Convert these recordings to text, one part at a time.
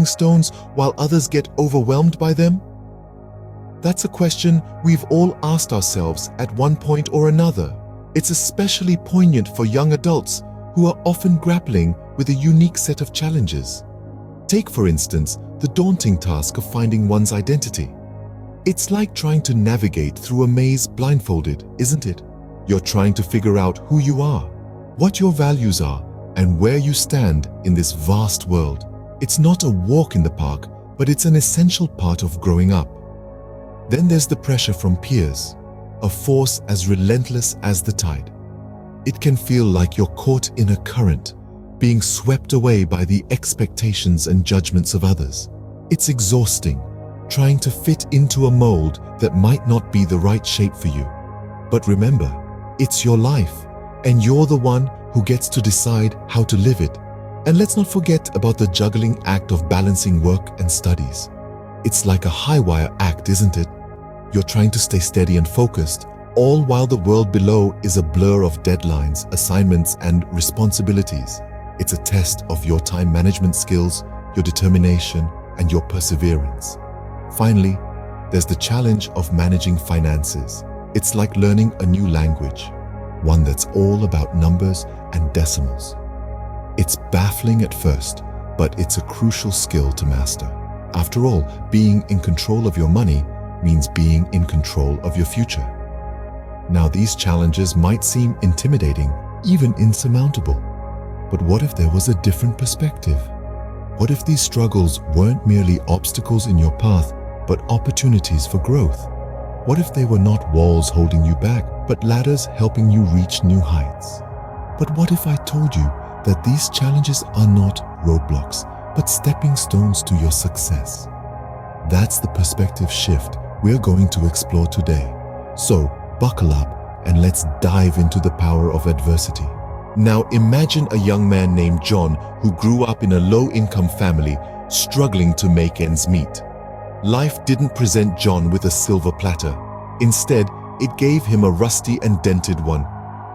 stones while others get overwhelmed by them? That's a question we've all asked ourselves at one point or another. It's especially poignant for young adults who are often grappling with a unique set of challenges. Take, for instance, the daunting task of finding one's identity. It's like trying to navigate through a maze blindfolded, isn't it? You're trying to figure out who you are, what your values are, and where you stand in this vast world. It's not a walk in the park, but it's an essential part of growing up. Then there's the pressure from peers, a force as relentless as the tide. It can feel like you're caught in a current, being swept away by the expectations and judgments of others. It's exhausting, trying to fit into a mold that might not be the right shape for you. But remember, it's your life, and you're the one who gets to decide how to live it. And let's not forget about the juggling act of balancing work and studies. It's like a high-wire act, isn't it? You're trying to stay steady and focused, all while the world below is a blur of deadlines, assignments, and responsibilities. It's a test of your time management skills, your determination, and your perseverance. Finally, there's the challenge of managing finances. It's like learning a new language, one that's all about numbers and decimals. It's baffling at first, but it's a crucial skill to master. After all, being in control of your money means being in control of your future. Now, these challenges might seem intimidating, even insurmountable. But what if there was a different perspective? What if these struggles weren't merely obstacles in your path, but opportunities for growth? What if they were not walls holding you back, but ladders helping you reach new heights? But what if I told you that these challenges are not roadblocks, but stepping stones to your success? That's the perspective shift we're going to explore today. So, buckle up and let's dive into the power of adversity. Now imagine a young man named John who grew up in a low-income family, struggling to make ends meet. Life didn't present John with a silver platter. Instead, it gave him a rusty and dented one.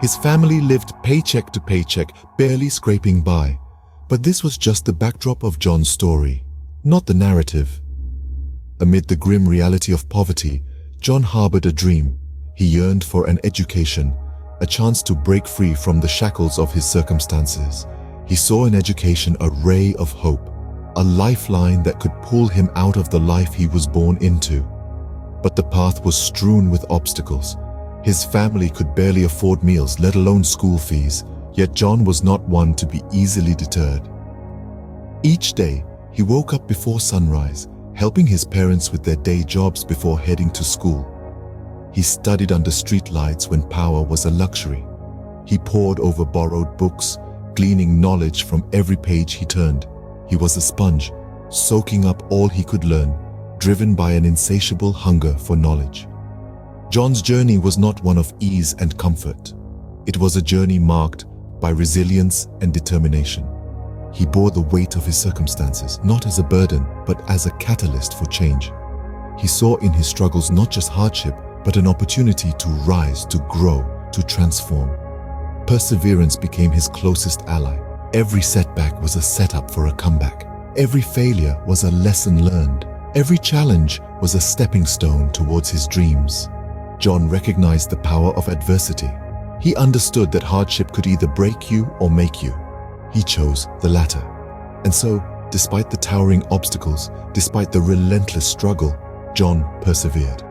His family lived paycheck to paycheck, barely scraping by. But this was just the backdrop of John's story, not the narrative. Amid the grim reality of poverty, John harbored a dream. He yearned for an education, a chance to break free from the shackles of his circumstances. He saw in education a ray of hope, a lifeline that could pull him out of the life he was born into. But the path was strewn with obstacles. His family could barely afford meals, let alone school fees, yet John was not one to be easily deterred. Each day, he woke up before sunrise, helping his parents with their day jobs before heading to school. He studied under streetlights when power was a luxury. He pored over borrowed books, gleaning knowledge from every page he turned. He was a sponge, soaking up all he could learn, driven by an insatiable hunger for knowledge. John's journey was not one of ease and comfort. It was a journey marked by resilience and determination. He bore the weight of his circumstances, not as a burden, but as a catalyst for change. He saw in his struggles not just hardship, but an opportunity to rise, to grow, to transform. Perseverance became his closest ally. Every setback was a setup for a comeback. Every failure was a lesson learned. Every challenge was a stepping stone towards his dreams. John recognized the power of adversity. He understood that hardship could either break you or make you. He chose the latter. And so, despite the towering obstacles, despite the relentless struggle, John persevered.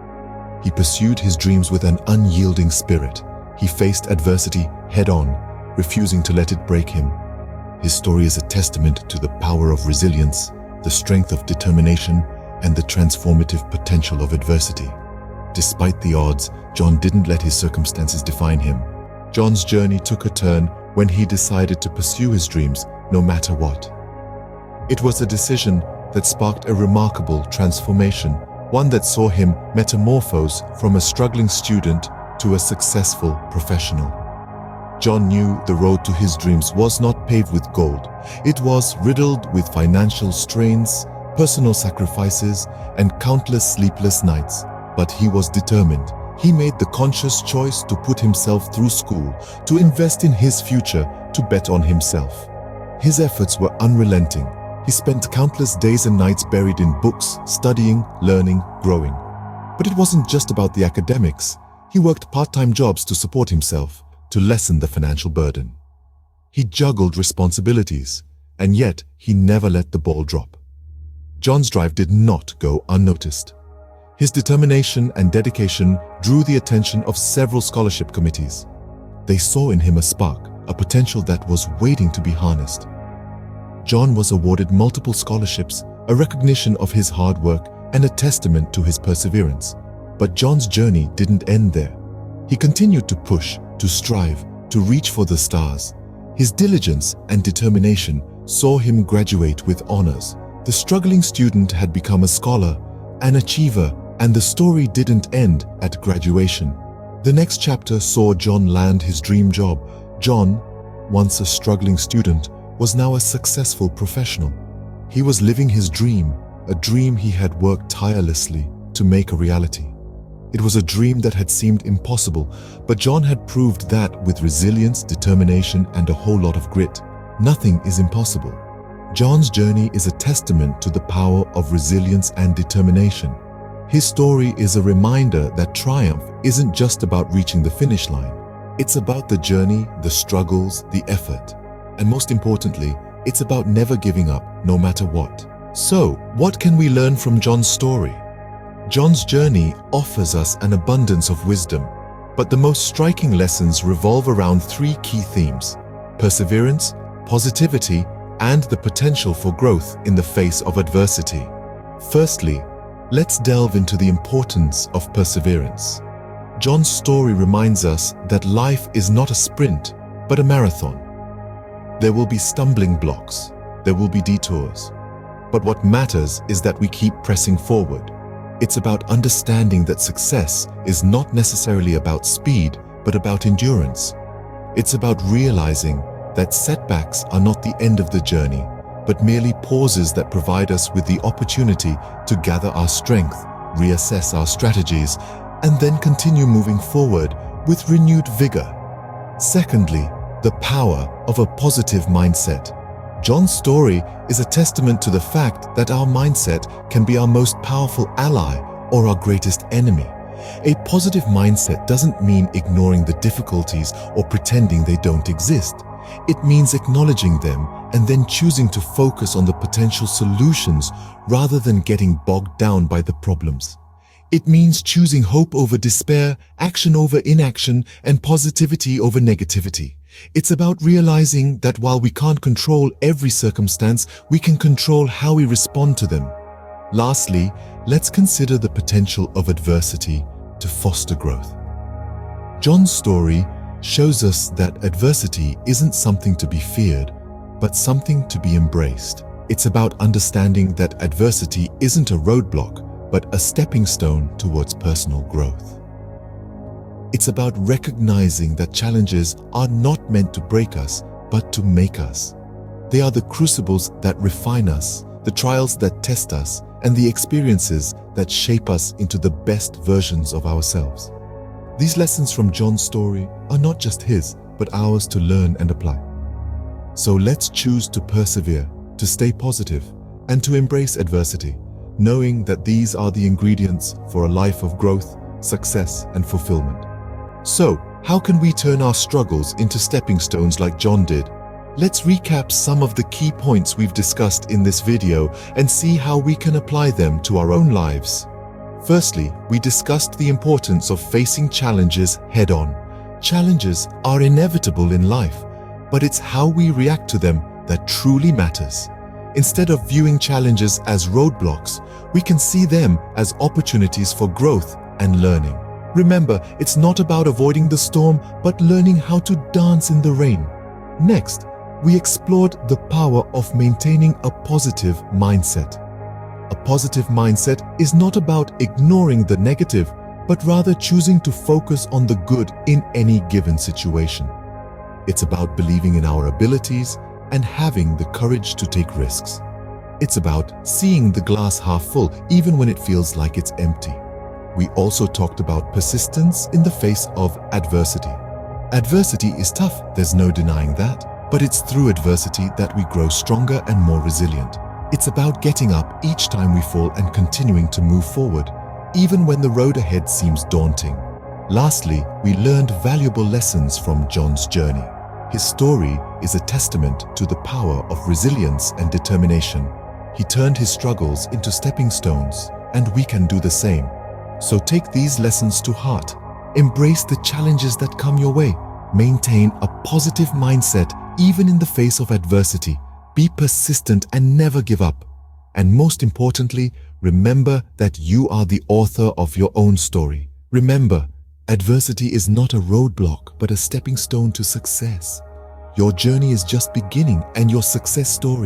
He pursued his dreams with an unyielding spirit. He faced adversity head-on, refusing to let it break him. His story is a testament to the power of resilience, the strength of determination, and the transformative potential of adversity. Despite the odds, John didn't let his circumstances define him. John's journey took a turn when he decided to pursue his dreams, no matter what. It was a decision that sparked a remarkable transformation, one that saw him metamorphose from a struggling student to a successful professional. John knew the road to his dreams was not paved with gold. It was riddled with financial strains, personal sacrifices, and countless sleepless nights. But he was determined. He made the conscious choice to put himself through school, to invest in his future, to bet on himself. His efforts were unrelenting, He spent countless days and nights buried in books, studying, learning, growing. But it wasn't just about the academics. He worked part-time jobs to support himself, to lessen the financial burden. He juggled responsibilities, and yet he never let the ball drop. John's drive did not go unnoticed. His determination and dedication drew the attention of several scholarship committees. They saw in him a spark, a potential that was waiting to be harnessed. John was awarded multiple scholarships, a recognition of his hard work and a testament to his perseverance. But John's journey didn't end there. He continued to push, to strive, to reach for the stars. His diligence and determination saw him graduate with honors. The struggling student had become a scholar, an achiever, and the story didn't end at graduation. The next chapter saw John land his dream job. John, once a struggling student, was now a successful professional. He was living his dream, a dream he had worked tirelessly to make a reality. It was a dream that had seemed impossible, but John had proved that with resilience, determination, and a whole lot of grit, nothing is impossible. John's journey is a testament to the power of resilience and determination. His story is a reminder that triumph isn't just about reaching the finish line. It's about the journey, the struggles, the effort. And most importantly, it's about never giving up, no matter what. So, what can we learn from John's story? John's journey offers us an abundance of wisdom, but the most striking lessons revolve around three key themes: perseverance, positivity, and the potential for growth in the face of adversity. Firstly, let's delve into the importance of perseverance. John's story reminds us that life is not a sprint, but a marathon. There will be stumbling blocks, there will be detours. But what matters is that we keep pressing forward. It's about understanding that success is not necessarily about speed, but about endurance. It's about realizing that setbacks are not the end of the journey, but merely pauses that provide us with the opportunity to gather our strength, reassess our strategies, and then continue moving forward with renewed vigor. Secondly, the power of a positive mindset. John's story is a testament to the fact that our mindset can be our most powerful ally or our greatest enemy. A positive mindset doesn't mean ignoring the difficulties or pretending they don't exist. It means acknowledging them and then choosing to focus on the potential solutions rather than getting bogged down by the problems. It means choosing hope over despair, action over inaction, and positivity over negativity. It's about realizing that while we can't control every circumstance, we can control how we respond to them. Lastly, let's consider the potential of adversity to foster growth. John's story shows us that adversity isn't something to be feared, but something to be embraced. It's about understanding that adversity isn't a roadblock, but a stepping stone towards personal growth. It's about recognizing that challenges are not meant to break us, but to make us. They are the crucibles that refine us, the trials that test us, and the experiences that shape us into the best versions of ourselves. These lessons from John's story are not just his, but ours to learn and apply. So let's choose to persevere, to stay positive, and to embrace adversity, knowing that these are the ingredients for a life of growth, success, and fulfillment. So, how can we turn our struggles into stepping stones like John did? Let's recap some of the key points we've discussed in this video and see how we can apply them to our own lives. Firstly, we discussed the importance of facing challenges head-on. Challenges are inevitable in life, but it's how we react to them that truly matters. Instead of viewing challenges as roadblocks, we can see them as opportunities for growth and learning. Remember, it's not about avoiding the storm, but learning how to dance in the rain. Next, we explored the power of maintaining a positive mindset. A positive mindset is not about ignoring the negative, but rather choosing to focus on the good in any given situation. It's about believing in our abilities and having the courage to take risks. It's about seeing the glass half full even when it feels like it's empty. We also talked about persistence in the face of adversity. Adversity is tough, there's no denying that, but it's through adversity that we grow stronger and more resilient. It's about getting up each time we fall and continuing to move forward, even when the road ahead seems daunting. Lastly, we learned valuable lessons from John's journey. His story is a testament to the power of resilience and determination. He turned his struggles into stepping stones, and we can do the same. So take these lessons to heart. Embrace the challenges that come your way. Maintain a positive mindset even in the face of adversity. Be persistent and never give up. And most importantly, remember that you are the author of your own story. Remember, adversity is not a roadblock but a stepping stone to success. Your journey is just beginning, and your success story